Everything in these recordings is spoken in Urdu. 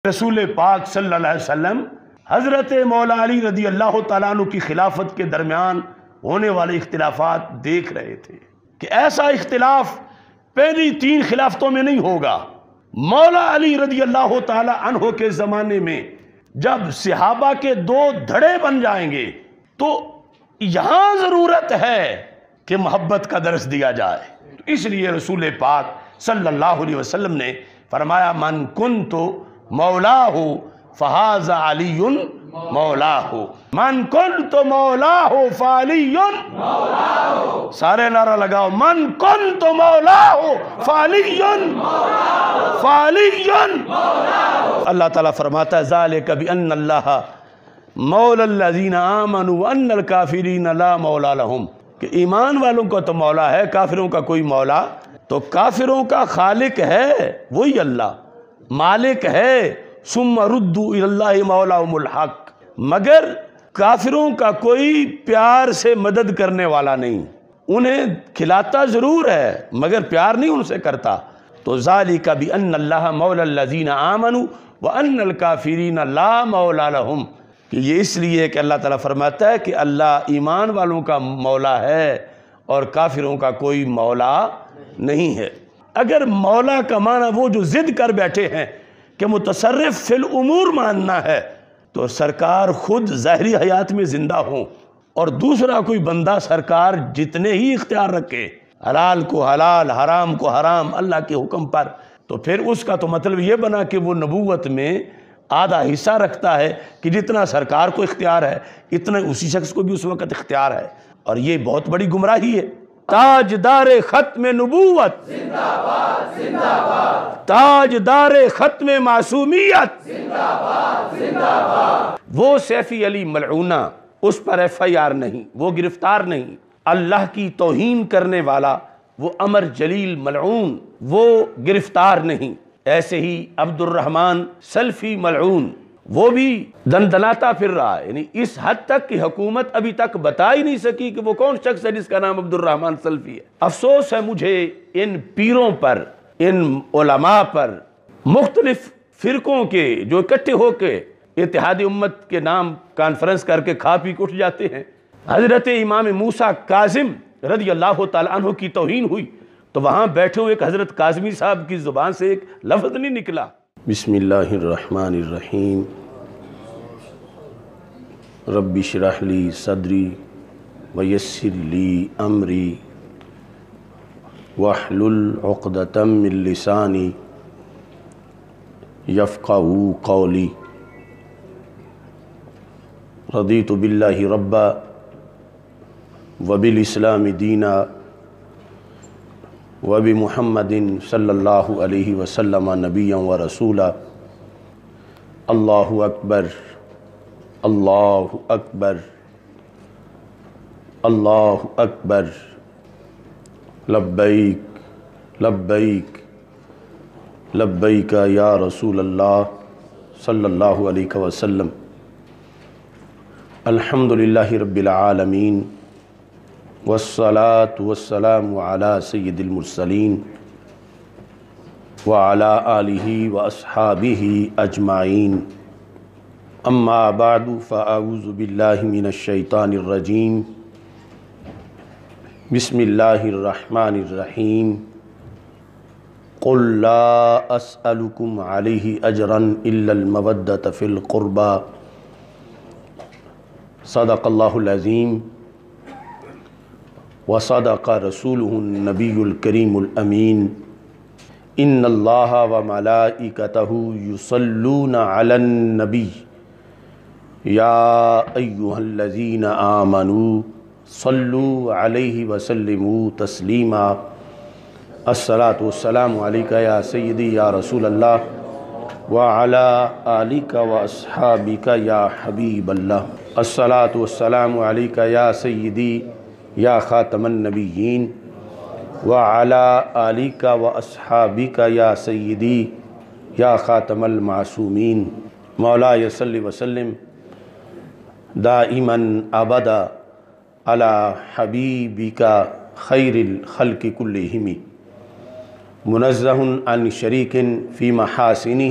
رسول پاک صلی اللہ علیہ وسلم حضرت مولا علی رضی اللہ تعالیٰ عنہ کی خلافت کے درمیان ہونے والے اختلافات دیکھ رہے تھے کہ ایسا اختلاف پہلی 3 خلافتوں میں نہیں ہوگا۔ مولا علی رضی اللہ تعالیٰ عنہ کے زمانے میں جب صحابہ کے 2 دھڑے بن جائیں گے تو یہاں ضرورت ہے کہ محبت کا درس دیا جائے۔ اس لیے رسول پاک صلی اللہ علیہ وسلم نے فرمایا من کنت مولاہ فہذا علی مولاہ، من کنت مولاہ فعلی مولاہ، سارے نعرہ لگاؤ، من کنت مولاہ فعلی فعلی مولاہ۔ اللہ تعالیٰ فرماتا ہے ذالک بأن اللہ مولا الذین آمنوا وان الکافرین لا مولا لہم، کہ ایمان والوں کا تو مولا ہے، کافروں کا کوئی مولا، تو کافروں کا خالق ہے وہی اللہ، مالک ہے، ثم ردوا الی اللہ مولاہم الحق، مگر کافروں کا کوئی پیار سے مدد کرنے والا نہیں، انہیں کھلاتا ضرور ہے مگر پیار نہیں ان سے کرتا۔ تو ذالک بأن اللہ مولا الذین آمنوا وان الکافرین لا مولا لہم، کہ یہ اس لیے کہ اللہ تعالیٰ فرماتا ہے کہ اللہ ایمان والوں کا مولا ہے اور کافروں کا کوئی مولا نہیں ہے۔ اگر مولا کا معنی وہ جو ضد کر بیٹھے ہیں کہ متصرف فی الامور ماننا ہے، تو سرکار خود ظاہری حیات میں زندہ ہوں اور دوسرا کوئی بندہ سرکار جتنے ہی اختیار رکھے، حلال کو حلال، حرام کو حرام، اللہ کے حکم پر، تو پھر اس کا تو مطلب یہ بنا کہ وہ نبوت میں آدھا حصہ رکھتا ہے کہ جتنا سرکار کو اختیار ہے اتنا اسی شخص کو بھی اس وقت اختیار ہے، اور یہ بہت بڑی گمراہی ہے۔ تاجدار ختم نبوت زندہ باد زندہ باد، تاجدار ختم معصومیت زندہ باد زندہ باد۔ وہ سیفی علی ملعونہ، اس پر FIR نہیں، وہ گرفتار نہیں، اللہ کی توہین کرنے والا وہ عمر جلیل ملعون وہ گرفتار نہیں، ایسے ہی عبد الرحمن سلفی ملعون وہ بھی دندناتا پھر رہا ہے، یعنی اس حد تک کہ حکومت ابھی تک بتا ہی نہیں سکی کہ وہ کون شخص ہے جس کا نام عبد الرحمن سلفی ہے۔ افسوس ہے مجھے ان پیروں پر، ان علماء پر، مختلف فرقوں کے جو اکٹھے ہو کے اتحاد امت کے نام کانفرنس کر کے کھا پی کے اٹھ جاتے ہیں۔ حضرت امام موسیٰ کاظم رضی اللہ تعالیٰ عنہ کی توہین ہوئی تو وہاں بیٹھے ہوئے ایک حضرت کاظمی صاحب کی زبان سے ایک لفظ نہیں نکلا۔ بسم اللہ الرحمن الرحیم، رب اشرح لی صدری ویسر لی امری واحلل عقدۃ من لسانی یفقہوا قولی، رضیت باللہ ربا وبالاسلام دینا وبمحمد صلی اللہ علیہ وسلم نبیا و رسولا۔ اللہ اکبر اللہ اکبر اللہ اکبر، لبیک لبیک لبیک یا رسول اللہ صلی اللہ علیہ وسلم۔ الحمدللہ رب العالمین والصلاة والسلام على سید المرسلین وعلى آلہ واصحابہ اجمعین، اما بعد فاعوذ باللہ من الشیطان الرجیم، بسم اللہ الرحمن الرحیم، قل لا اسألکم علیہ اجرا الا المودۃ فی القربى، صدق اللہ العظیم وصدق رسولہ النبی الکریم الامین، ان اللہ وملائکتہ یصلون علی النبی یا ایہا الذین آمنوا صلوا علیہ وسلموا تسلیما۔ الصلاۃ والسلام علیک یا سیدی یا رسول اللہ وعلی آلک واصحابک یا حبیب اللہ۔ الصلاۃ والسلام علیک یا سیدی یا خاتم النبیین وعلی آلک واصحابک یا سیدی یا خاتم المعصومین۔ مولاي صل وسلم دائما ابدا علی حبیبک خیر الخلق کلہم، منزہ عن شریک فی محاسنہ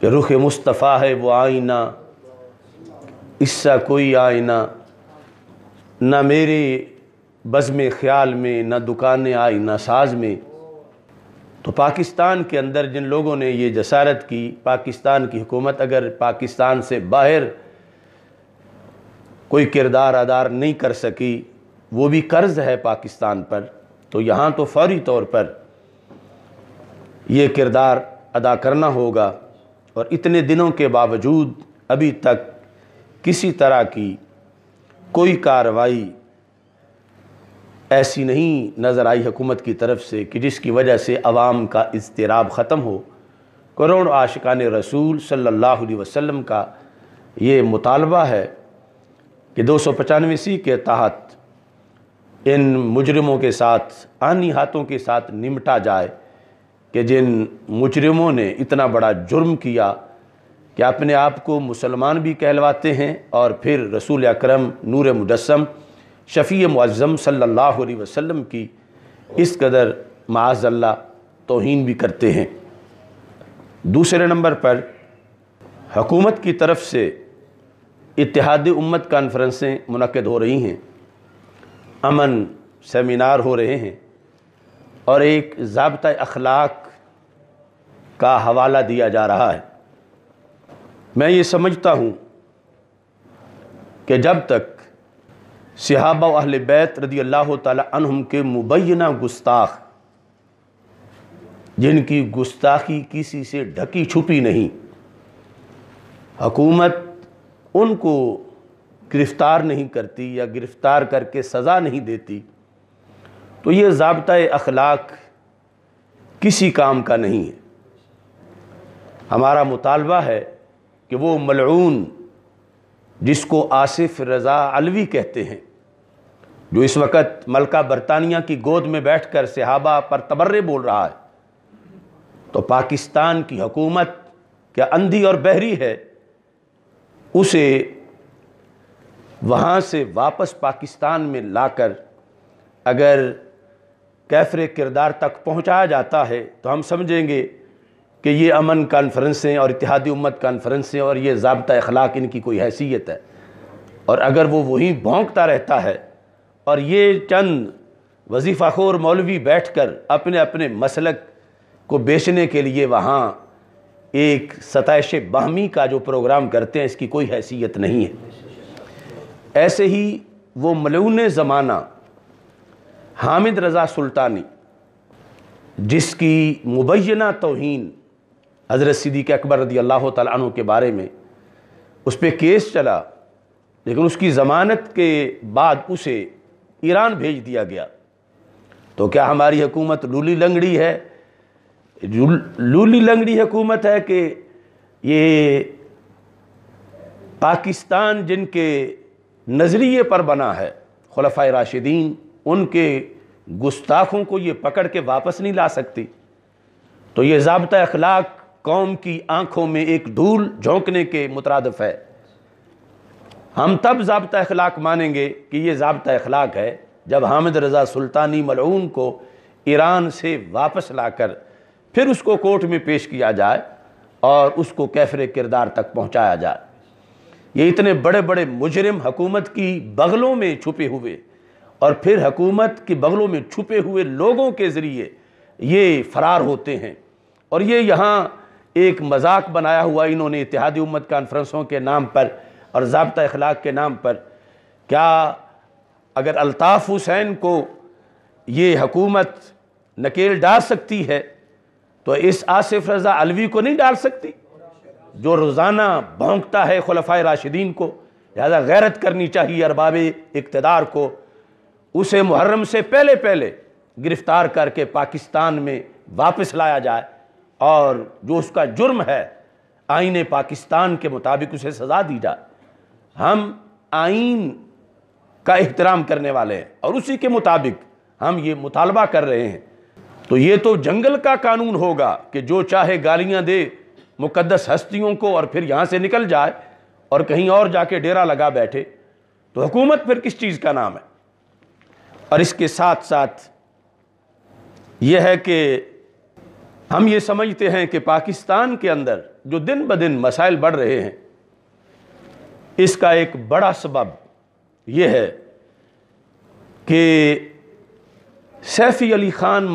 کہ رخ مصطفیٰ ہے وہ آئینہ، اس سا کوئی آئینہ، نہ میرے بزم خیال میں، نہ دکان آئینہ ساز میں۔ تو پاکستان کے اندر جن لوگوں نے یہ جسارت کی، پاکستان کی حکومت اگر پاکستان سے باہر کوئی کردار ادا نہیں کر سکی، وہ بھی قرض ہے پاکستان پر، تو یہاں تو فوری طور پر یہ کردار ادا کرنا ہوگا۔ اور اتنے دنوں کے باوجود ابھی تک کسی طرح کی کوئی کارروائی ایسی نہیں نظر آئی حکومت کی طرف سے کہ جس کی وجہ سے عوام کا اضطراب ختم ہو۔ کروڑ عاشقان رسول صلی اللہ علیہ وسلم کا یہ مطالبہ ہے کہ 295 کے تحت ان مجرموں کے ساتھ، آنی ہاتھوں کے ساتھ نمٹا جائے، کہ جن مجرموں نے اتنا بڑا جرم کیا کہ اپنے آپ کو مسلمان بھی کہلواتے ہیں اور پھر رسول اکرم نور مجسم شفیع معظم صلی اللہ علیہ وسلم کی اس قدر معاذ اللہ توہین بھی کرتے ہیں۔ دوسرے نمبر پر حکومت کی طرف سے اتحاد امت کانفرنسیں منعقد ہو رہی ہیں، امن سیمینار ہو رہے ہیں، اور ایک ضابطہ اخلاق کا حوالہ دیا جا رہا ہے۔ میں یہ سمجھتا ہوں کہ جب تک صحابہ و اہل بیت رضی اللہ تعالی عنہم کے مبینہ گستاخ، جن کی گستاخی کسی سے ڈھکی چھپی نہیں، حکومت ان کو گرفتار نہیں کرتی یا گرفتار کر کے سزا نہیں دیتی، تو یہ ضابطہ اخلاق کسی کام کا نہیں ہے۔ ہمارا مطالبہ ہے کہ وہ ملعون جس کو آصف رضا علوی کہتے ہیں، جو اس وقت ملکہ برطانیہ کی گود میں بیٹھ کر صحابہ پر تبرے بول رہا ہے، تو پاکستان کی حکومت کیا اندھی اور بہری ہے؟ اسے وہاں سے واپس پاکستان میں لا کر اگر کیفر کردار تک پہنچایا جاتا ہے تو ہم سمجھیں گے کہ یہ امن کانفرنسیں اور اتحادی امت کانفرنسیں اور یہ ضابطہ اخلاق ان کی کوئی حیثیت ہے۔ اور اگر وہ وہیں بھونکتا رہتا ہے اور یہ چند وظیفہ خور مولوی بیٹھ کر اپنے اپنے مسلک کو بیچنے کے لیے وہاں ایک ستائش باہمی کا جو پروگرام کرتے ہیں، اس کی کوئی حیثیت نہیں ہے۔ ایسے ہی وہ ملعون زمانہ حامد رضا سلطانی، جس کی مبینہ توہین حضرت صدیق اکبر رضی اللہ تعالیٰ عنہ کے بارے میں اس پہ کیس چلا، لیکن اس کی ضمانت کے بعد اسے ایران بھیج دیا گیا، تو کیا ہماری حکومت لولی لنگڑی ہے؟ لولی لنگڑی حکومت ہے کہ یہ پاکستان جن کے نظریے پر بنا ہے، خلفائے راشدین، ان کے گستاخوں کو یہ پکڑ کے واپس نہیں لا سکتی؟ تو یہ ضابطہ اخلاق قوم کی آنکھوں میں ایک دھول جھونکنے کے مترادف ہے۔ ہم تب ضابطہ اخلاق مانیں گے کہ یہ ضابطہ اخلاق ہے جب حامد رضا سلطانی ملعون کو ایران سے واپس لا کر پھر اس کو کورٹ میں پیش کیا جائے اور اس کو کیفر کردار تک پہنچایا جائے۔ یہ اتنے بڑے بڑے مجرم حکومت کی بغلوں میں چھپے ہوئے اور پھر حکومت کی بغلوں میں چھپے ہوئے لوگوں کے ذریعے یہ فرار ہوتے ہیں، اور یہ یہاں ایک مذاق بنایا ہوا انہوں نے اتحادی امت کانفرنسوں کے نام پر اور ضابطہ اخلاق کے نام پر۔ کیا اگر الطاف حسین کو یہ حکومت نکیل ڈال سکتی ہے تو اس آصف رضا علوی کو نہیں ڈال سکتی، جو روزانہ بھونکتا ہے خلفائے راشدین کو؟ لہذا غیرت کرنی چاہیے ارباب اقتدار کو، اسے محرم سے پہلے گرفتار کر کے پاکستان میں واپس لایا جائے، اور جو اس کا جرم ہے آئین پاکستان کے مطابق اسے سزا دی جائے۔ ہم آئین کا احترام کرنے والے ہیں اور اسی کے مطابق ہم یہ مطالبہ کر رہے ہیں۔ تو یہ تو جنگل کا قانون ہوگا کہ جو چاہے گالیاں دے مقدس ہستیوں کو اور پھر یہاں سے نکل جائے اور کہیں اور جا کے ڈیرا لگا بیٹھے، تو حکومت پھر کس چیز کا نام ہے؟ اور اس کے ساتھ ساتھ یہ ہے کہ ہم یہ سمجھتے ہیں کہ پاکستان کے اندر جو دن بدن مسائل بڑھ رہے ہیں، اس کا ایک بڑا سبب یہ ہے کہ سیفی علی خان